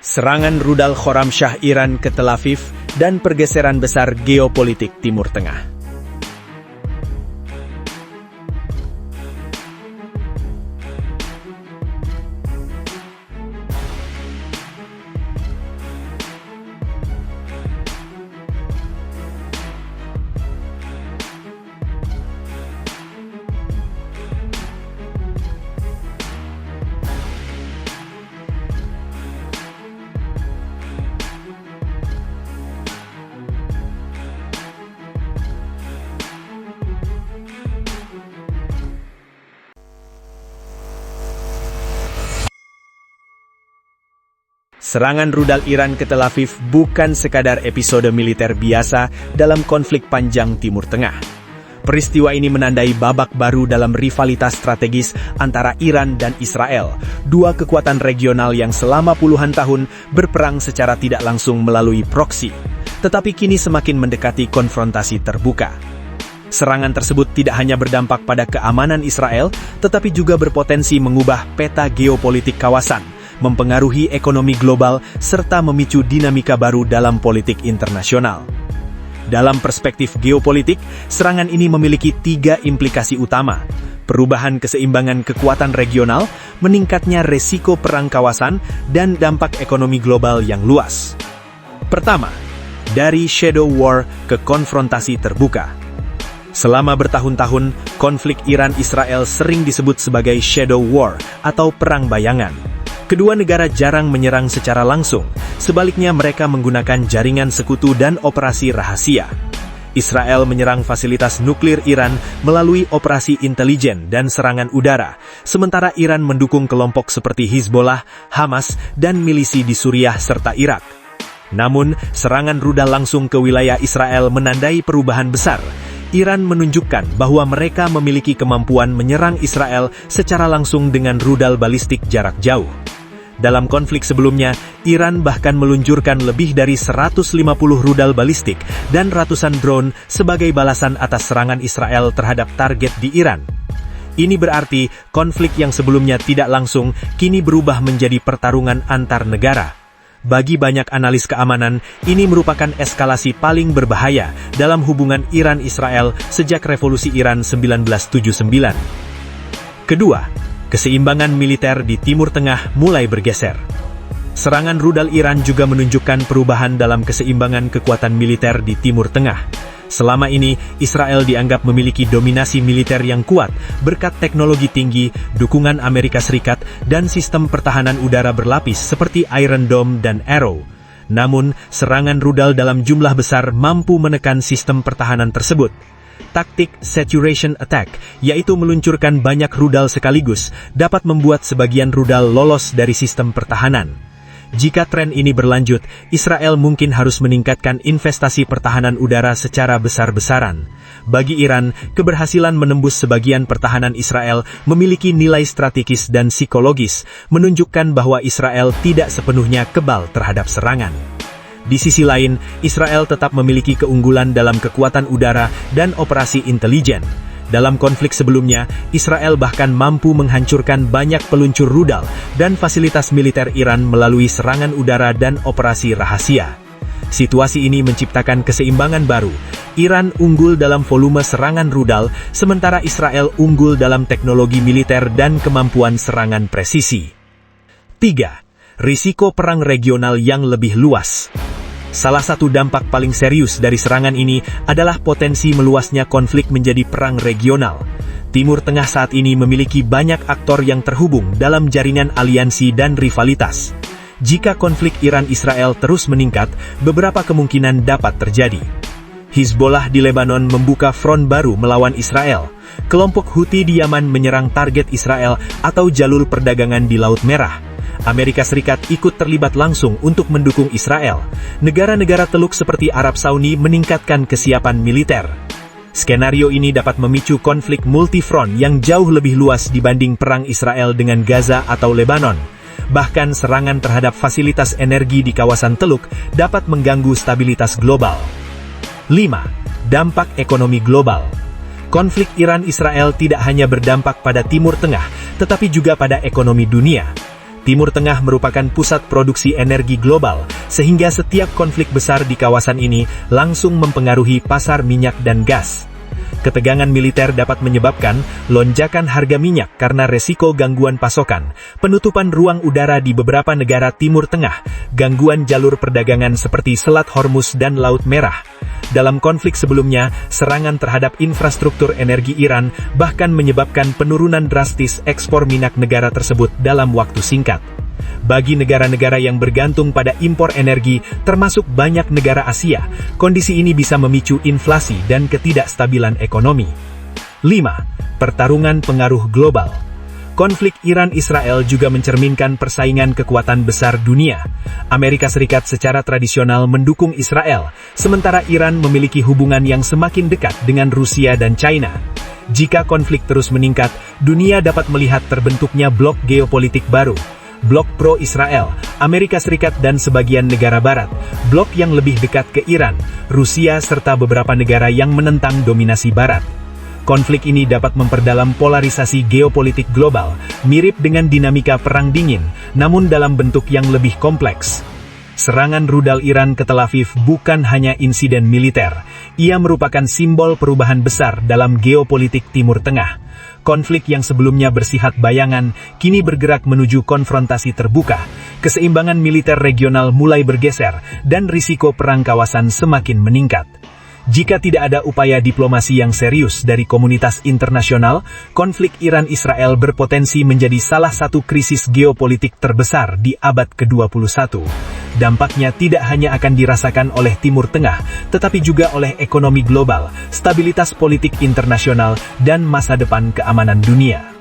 Serangan rudal Khorramshahr Iran ke Tel Aviv dan pergeseran besar geopolitik Timur Tengah. Serangan rudal Iran ke Tel Aviv bukan sekadar episode militer biasa dalam konflik panjang Timur Tengah. Peristiwa ini menandai babak baru dalam rivalitas strategis antara Iran dan Israel, dua kekuatan regional yang selama puluhan tahun berperang secara tidak langsung melalui proksi, tetapi kini semakin mendekati konfrontasi terbuka. Serangan tersebut tidak hanya berdampak pada keamanan Israel, tetapi juga berpotensi mengubah peta geopolitik kawasan, mempengaruhi ekonomi global, serta memicu dinamika baru dalam politik internasional. Dalam perspektif geopolitik, serangan ini memiliki 3 implikasi utama: perubahan keseimbangan kekuatan regional, meningkatnya resiko perang kawasan, dan dampak ekonomi global yang luas. Pertama, dari shadow war ke konfrontasi terbuka. Selama bertahun-tahun, konflik Iran-Israel sering disebut sebagai shadow war atau perang bayangan. Kedua negara jarang menyerang secara langsung, sebaliknya mereka menggunakan jaringan sekutu dan operasi rahasia. Israel menyerang fasilitas nuklir Iran melalui operasi intelijen dan serangan udara, sementara Iran mendukung kelompok seperti Hizbollah, Hamas, dan milisi di Suriah serta Irak. Namun, serangan rudal langsung ke wilayah Israel menandai perubahan besar. Iran menunjukkan bahwa mereka memiliki kemampuan menyerang Israel secara langsung dengan rudal balistik jarak jauh. Dalam konflik sebelumnya, Iran bahkan meluncurkan lebih dari 150 rudal balistik dan ratusan drone sebagai balasan atas serangan Israel terhadap target di Iran. Ini berarti konflik yang sebelumnya tidak langsung kini berubah menjadi pertarungan antar negara. Bagi banyak analis keamanan, ini merupakan eskalasi paling berbahaya dalam hubungan Iran-Israel sejak Revolusi Iran 1979. Kedua, keseimbangan militer di Timur Tengah mulai bergeser. Serangan rudal Iran juga menunjukkan perubahan dalam keseimbangan kekuatan militer di Timur Tengah. Selama ini, Israel dianggap memiliki dominasi militer yang kuat berkat teknologi tinggi, dukungan Amerika Serikat, dan sistem pertahanan udara berlapis seperti Iron Dome dan Arrow. Namun, serangan rudal dalam jumlah besar mampu menekan sistem pertahanan tersebut. Taktik saturation attack, yaitu meluncurkan banyak rudal sekaligus, dapat membuat sebagian rudal lolos dari sistem pertahanan. Jika tren ini berlanjut, Israel mungkin harus meningkatkan investasi pertahanan udara secara besar-besaran. Bagi Iran, keberhasilan menembus sebagian pertahanan Israel memiliki nilai strategis dan psikologis, menunjukkan bahwa Israel tidak sepenuhnya kebal terhadap serangan. Di sisi lain, Israel tetap memiliki keunggulan dalam kekuatan udara dan operasi intelijen. Dalam konflik sebelumnya, Israel bahkan mampu menghancurkan banyak peluncur rudal dan fasilitas militer Iran melalui serangan udara dan operasi rahasia. Situasi ini menciptakan keseimbangan baru. Iran unggul dalam volume serangan rudal, sementara Israel unggul dalam teknologi militer dan kemampuan serangan presisi. 3. Risiko perang regional yang lebih luas. Salah satu dampak paling serius dari serangan ini adalah potensi meluasnya konflik menjadi perang regional. Timur Tengah saat ini memiliki banyak aktor yang terhubung dalam jaringan aliansi dan rivalitas. Jika konflik Iran-Israel terus meningkat, beberapa kemungkinan dapat terjadi. Hizbollah di Lebanon membuka front baru melawan Israel. Kelompok Houthi di Yaman menyerang target Israel atau jalur perdagangan di Laut Merah. Amerika Serikat ikut terlibat langsung untuk mendukung Israel. Negara-negara Teluk seperti Arab Saudi meningkatkan kesiapan militer. Skenario ini dapat memicu konflik multifront yang jauh lebih luas dibanding perang Israel dengan Gaza atau Lebanon. Bahkan serangan terhadap fasilitas energi di kawasan Teluk dapat mengganggu stabilitas global. 5. Dampak ekonomi global. Konflik Iran-Israel tidak hanya berdampak pada Timur Tengah, tetapi juga pada ekonomi dunia. Timur Tengah merupakan pusat produksi energi global, sehingga setiap konflik besar di kawasan ini langsung mempengaruhi pasar minyak dan gas. Ketegangan militer dapat menyebabkan lonjakan harga minyak karena resiko gangguan pasokan, penutupan ruang udara di beberapa negara Timur Tengah, gangguan jalur perdagangan seperti Selat Hormuz dan Laut Merah. Dalam konflik sebelumnya, serangan terhadap infrastruktur energi Iran bahkan menyebabkan penurunan drastis ekspor minyak negara tersebut dalam waktu singkat. Bagi negara-negara yang bergantung pada impor energi, termasuk banyak negara Asia, kondisi ini bisa memicu inflasi dan ketidakstabilan ekonomi. 5. Pertarungan pengaruh global. Konflik Iran-Israel juga mencerminkan persaingan kekuatan besar dunia. Amerika Serikat secara tradisional mendukung Israel, sementara Iran memiliki hubungan yang semakin dekat dengan Rusia dan China. Jika konflik terus meningkat, dunia dapat melihat terbentuknya blok geopolitik baru. Blok pro-Israel, Amerika Serikat dan sebagian negara barat, blok yang lebih dekat ke Iran, Rusia serta beberapa negara yang menentang dominasi barat. Konflik ini dapat memperdalam polarisasi geopolitik global, mirip dengan dinamika Perang Dingin, namun dalam bentuk yang lebih kompleks. Serangan rudal Iran ke Tel Aviv bukan hanya insiden militer, ia merupakan simbol perubahan besar dalam geopolitik Timur Tengah. Konflik yang sebelumnya bersifat bayangan, kini bergerak menuju konfrontasi terbuka. Keseimbangan militer regional mulai bergeser, dan risiko perang kawasan semakin meningkat. Jika tidak ada upaya diplomasi yang serius dari komunitas internasional, konflik Iran-Israel berpotensi menjadi salah satu krisis geopolitik terbesar di abad ke-21. Dampaknya tidak hanya akan dirasakan oleh Timur Tengah, tetapi juga oleh ekonomi global, stabilitas politik internasional, dan masa depan keamanan dunia.